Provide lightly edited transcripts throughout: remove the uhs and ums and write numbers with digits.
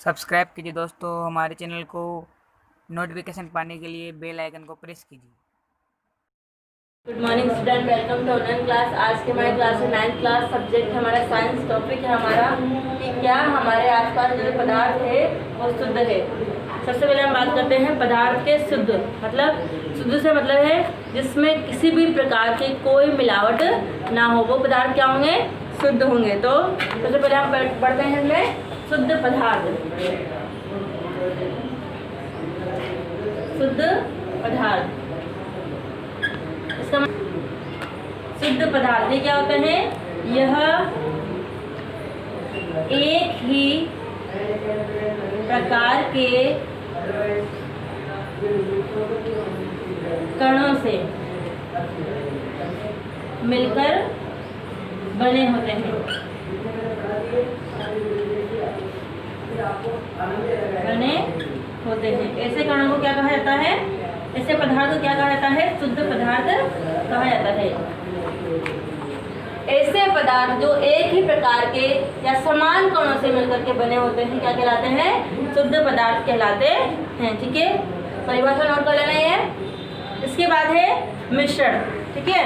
Subscribe कीजिए दोस्तों हमारे चैनल को। नोटिफिकेशन पाने के लिए बेल आइकन को प्रेस कीजिए। Good morning student, welcome to online class. आज के हमारे क्लास में 9th क्लास सब्जेक्ट हमारा साइंस टॉपिक है हमारा कि क्या हमारे आसपास जो पदार्थ है वो शुद्ध है। सबसे पहले हम बात करते हैं पदार्थ के शुद्ध शुद्ध से मतलब है जिसमें किसी भी प्रकार की कोई मिलावट ना हो, वो पदार्थ क्या होंगे? शुद्ध होंगे। तो सबसे पहले हम पढ़ते हैं इसमें शुद्ध पदार्थ। शुद्ध पदार्थ इसका शुद्ध पदार्थ ये क्या होते हैं? यह एक ही प्रकार के कणों से मिलकर बने होते हैं। ऐसे कणों को क्या कहा जाता है? ऐसे पदार्थ को क्या कहा जाता है? शुद्ध पदार्थ कहा जाता है। ऐसे पदार्थ जो एक ही प्रकार के या समान कणों से मिलकर के बने होते हैं क्या कहलाते हैं? शुद्ध पदार्थ कहलाते हैं। ठीक है, परिभाषा नोट कर लेना है। इसके बाद है मिश्रण। ठीक है,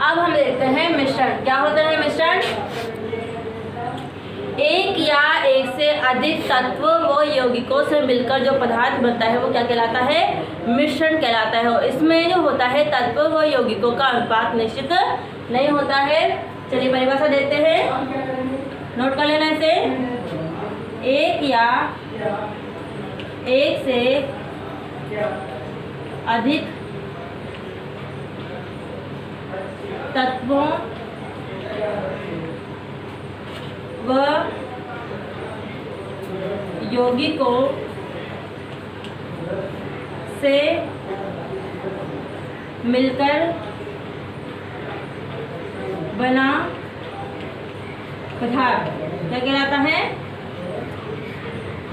अब हम देखते हैं मिश्रण क्या होता है। मिश्रण एक या एक से अधिक तत्व व यौगिकों से मिलकर जो पदार्थ बनता है वो क्या कहलाता है? मिश्रण कहलाता है। और इसमें जो होता है तत्व व यौगिकों का अनुपात निश्चित नहीं होता है। चलिए परिभाषा देते हैं, नोट कर लेना इसे। एक या एक से अधिक तत्वों व यौगिकों से मिलकर बना पदार्थ क्या कहलाता है?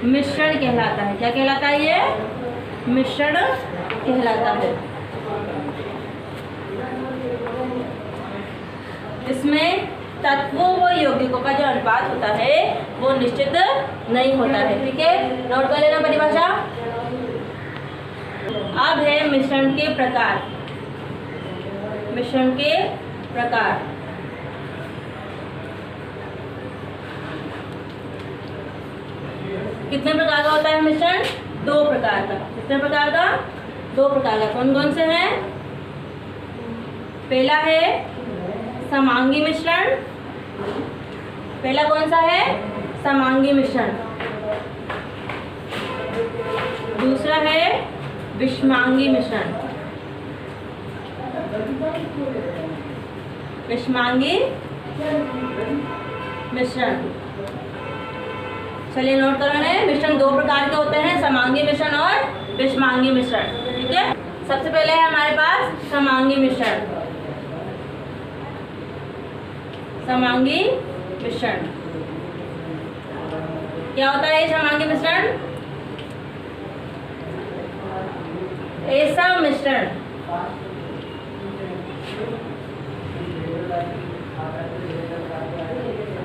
मिश्रण कहलाता है। क्या कहलाता है? ये मिश्रण कहलाता है। इसमें तत्वों व यौगिकों का जो अनुपात होता है वो निश्चित नहीं होता है। ठीक है, नोट कर लेना परिभाषा। अब है मिश्रण के प्रकार। मिश्रण के प्रकार कितने प्रकार का होता है मिश्रण? 2 प्रकार का। कितने प्रकार का? 2 प्रकार का। कौन कौन से हैं? पहला है समांगी मिश्रण। पहला कौन सा है? समांगी मिश्रण। दूसरा है विषमांगी मिश्रण। विषमांगी मिश्रण। चलिए नोट करो ना, मिश्रण 2 प्रकार के होते हैं, समांगी मिश्रण और विषमांगी मिश्रण। ठीक है, सबसे पहले है हमारे पास समांगी मिश्रण। समांगी मिश्रण क्या होता है? समांगी मिश्रण ऐसा मिश्रण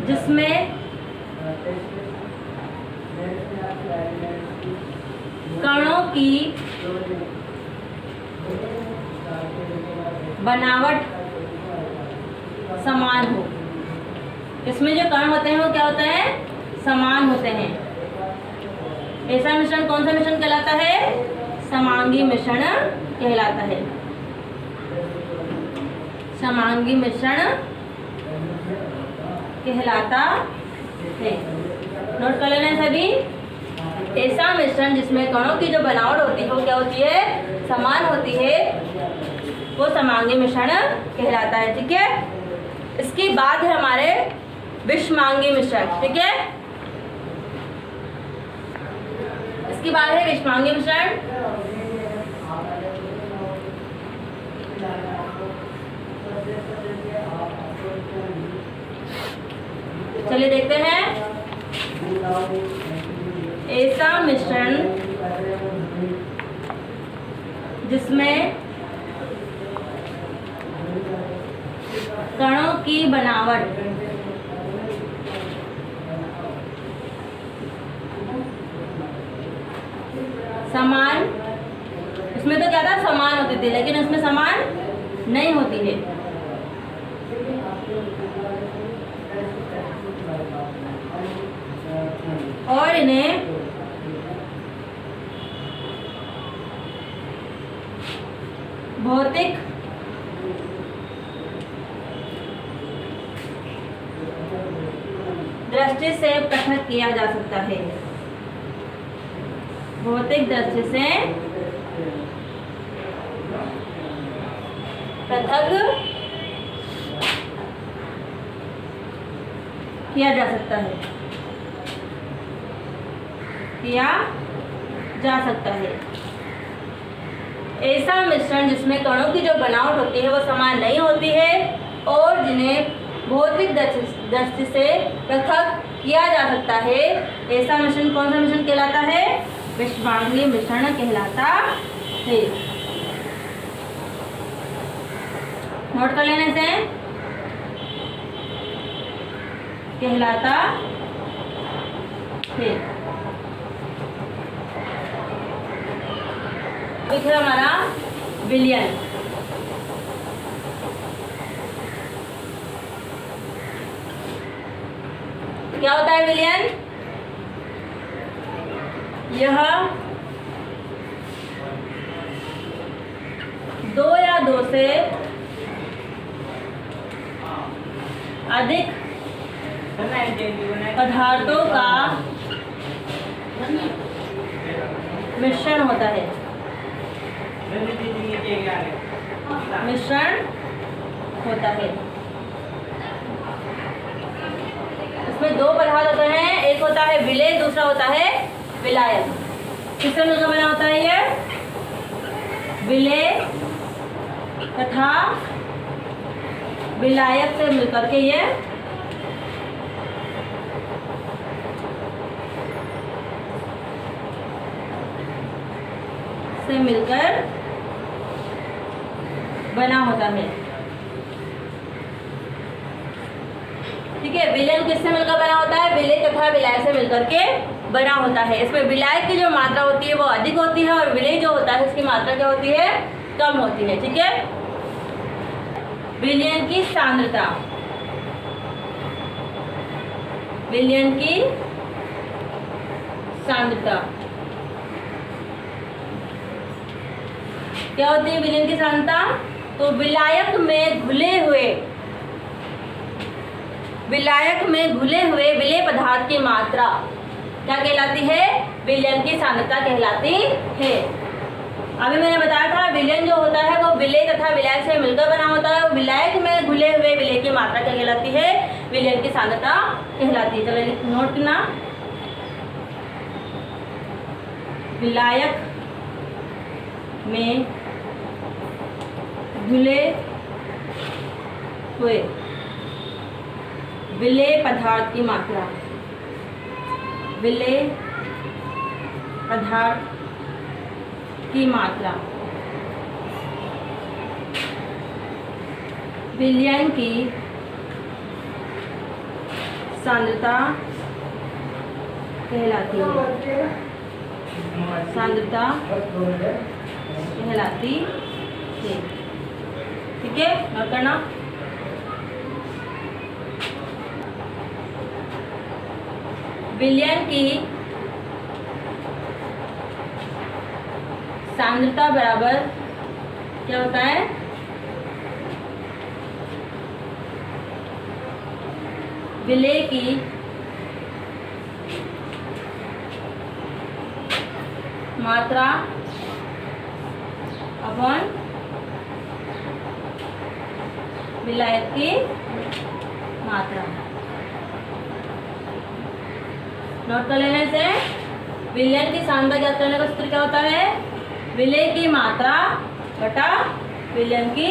जिसमें कणों की बनावट समान हो। इसमें जो कण होते हैं वो क्या होते हैं? समान होते हैं। ऐसा मिश्रण कौन सा मिश्रण कहलाता है? समांगी मिश्रण कहलाता है। समांगी मिश्रण कहलाता है। नोट कर लेना सभी। ऐसा मिश्रण जिसमें कणों की जो बनावट होती है वो क्या होती है? समान होती है, वो समांगी मिश्रण कहलाता है। ठीक है, इसके बाद है हमारे विषमांगी मिश्रण। ठीक है, इसके बाद है विषमांगी मिश्रण। चलिए देखते हैं। ऐसा मिश्रण जिसमें कणों की बनावट उसमें तो क्या था, समान होती थी, लेकिन उसमें समान नहीं होती है। और इन्हें भौतिक दृष्टि से पृथक किया जा सकता है। भौतिक दृष्टि से पृथक किया जा सकता है, किया जा सकता है। ऐसा मिश्रण जिसमें कणों की जो बनावट होती है वो समान नहीं होती है और जिन्हें भौतिक दृष्टि से पृथक किया जा सकता है, ऐसा मिश्रण कौन सा मिश्रण कहलाता है? विषमांगीय मिश्रण कहलाता है। नोट कर लेने से, कहलाता है। एक है हमारा विलयन। क्या होता है विलयन? यह दो या दो से अधिक पदार्थों का मिश्रण होता है। मिश्रण होता है। इसमें दो पदार्थ होते हैं, एक होता है विलेय, दूसरा होता है विलायक। किससे मिलकर बना होता है ये? विलेय तथा विलायक से मिलकर के ये बना होता है। ठीक है, विलयन किससे मिलकर बना होता है? विलेय तथा विलायक से मिलकर के बना होता है। इसमें विलायक की जो मात्रा होती है वो अधिक होती है और विलेय जो होता है उसकी मात्रा क्या होती है? कम होती है। ठीक है, विलयन की सांद्रता, विलयन की सांद्रता क्या होती है? विलयन की सांद्रता, तो विलायक में घुले हुए विलेय पदार्थ की मात्रा क्या कहलाती है? विलयन की सांद्रता कहलाती है। अभी मैंने बताया था विलयन जो होता है वो विलेय तथा विलायक से मिलकर बना होता है। विलायक में घुले हुए विलेय की मात्रा क्या कहलाती है? विलयन की सांद्रता कहलाती है। चलो नोट करना, विलायक में घुले हुए विलेय पदार्थ की मात्रा, विलेय पदार्थ की मात्रा विलयन की सांद्रता कहलाती है। सांद्रता कहलाती है। ठीक है, नोट करना। विलयन की सांद्रता बराबर क्या होता है? विलेय की मात्रा अपॉन विलायक की मात्रा। नोट कर लेने से विलयन की सांद्रता ज्ञात करने का सूत्र क्या होता है? विलेय की मात्रा बटा विलयन की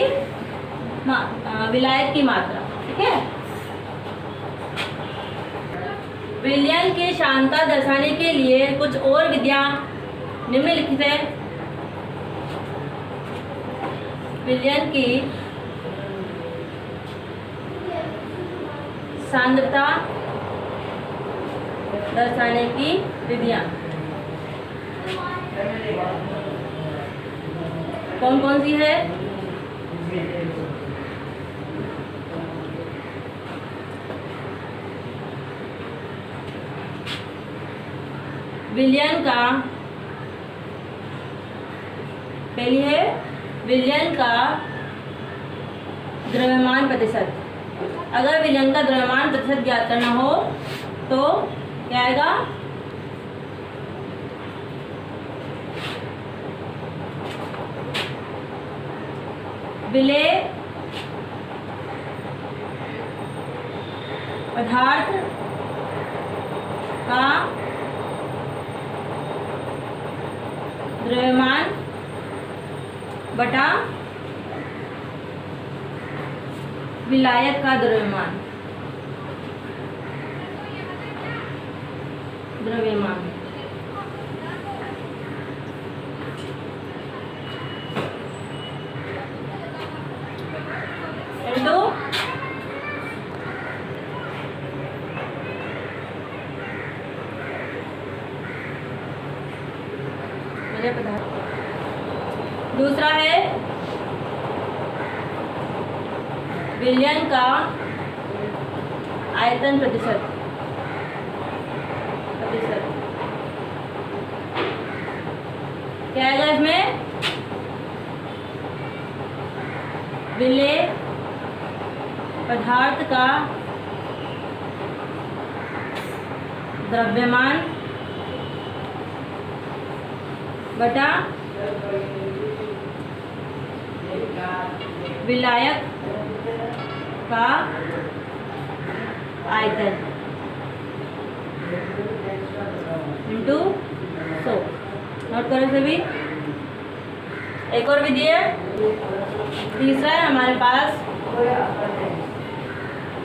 विलायक की मात्रा। ठीक है, विलयन की सांद्रता दर्शाने के लिए कुछ और विधियां निम्नलिखित है। विलयन की सांद्रता दर्शाने की विधियां। कौन कौन सी है? विलयन का, पहली है विलयन का द्रव्यमान प्रतिशत। अगर विलयन का द्रव्यमान प्रतिशत ज्ञात करना हो तो क्या आएगा? विलेय पदार्थ का द्रव्यमान बटा विलायक का द्रव्यमान। इंटू दूसरा है विलयन का आयतन प्रतिशत। क्या आएगा इसमें? विलेय पदार्थ का द्रव्यमान बटा विलायक का आयतन इंटू 100। नोट करो सभी। एक और विधि है, तीसरा है हमारे पास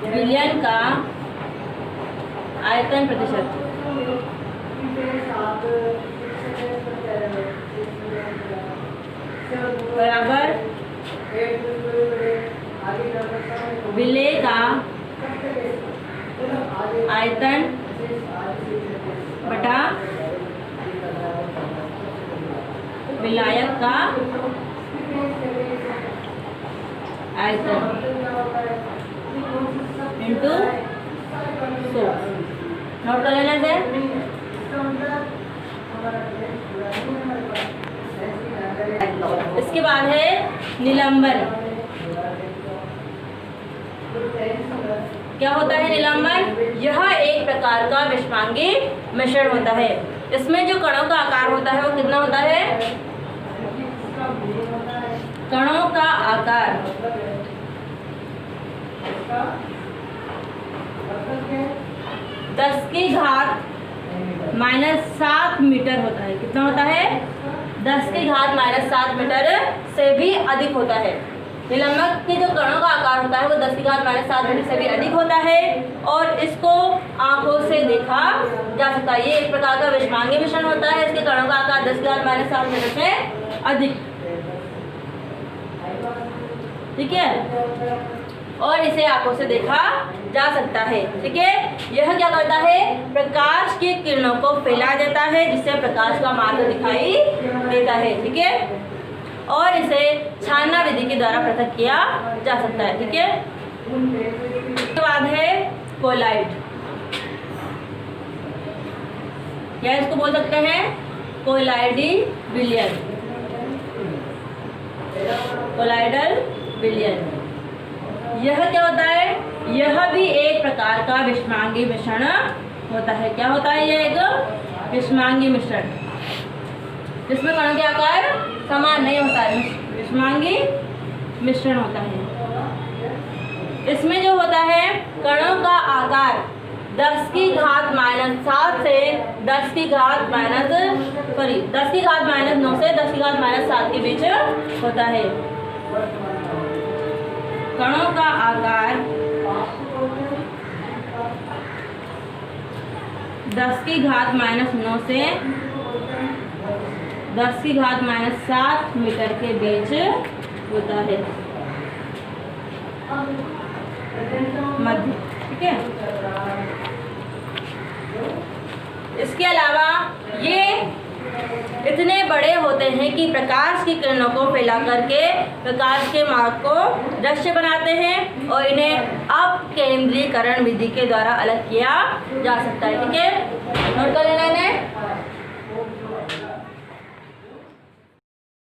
विलयन का आयतन प्रतिशत बराबर विलेय का आयतन बटा विलायक का आयतन इंटू 100। नोट कर लेने से। इसके बाद है निलंबन। क्या होता है निलंबन? यह एक प्रकार का विषमांगी मिश्रण होता है। इसमें जो कणों का आकार होता है वो कितना होता है? कणों का आकार 10⁻⁷ मीटर होता है। कितना होता है? 10⁻⁷ मीटर से भी अधिक होता है। निलंबन के जो कणों का आकार होता है वो 10⁻⁷ मीटर से भी अधिक होता है और इसको आंखों से देखा जा सकता है। ये एक प्रकार का विषमांगी मिश्रण होता है। इसके कणों का आकार 10⁻⁷ मीटर से अधिक, ठीक है, और इसे आंखों से देखा जा सकता है। ठीक है, यह क्या करता है? प्रकाश की किरणों को फैला देता है जिससे प्रकाश का मार्ग दिखाई देता है। ठीक है, और इसे छानना विधि के द्वारा पृथक किया जा सकता है। ठीक है, उसके बाद है कोलाइड। या इसको बोल सकते हैं कोलाइडी विलयन, कोलाइडल विलयन। यह क्या होता है? यह भी एक प्रकार का विषमांगी मिश्रण होता है। क्या होता है? यह एक विषमांगी मिश्रण जिसमें कणों के आकार समान नहीं होता है, विषमांगी मिश्रण होता है। इसमें जो होता है कणों का आकार 10⁻⁷ से 10⁻⁹ से 10⁻⁷ के बीच होता है। कणों का आकार 10⁻⁹ से 10⁻⁷ मीटर के बीच होता है मध्य। ठीक है, इसके अलावा ये इतने बड़े होते हैं कि प्रकाश की किरणों को फैला करके प्रकाश के मार्ग को दृश्य बनाते हैं और इन्हें अपकेंद्रीकरण विधि के द्वारा अलग किया जा सकता है। ठीक है, नोट कर लेना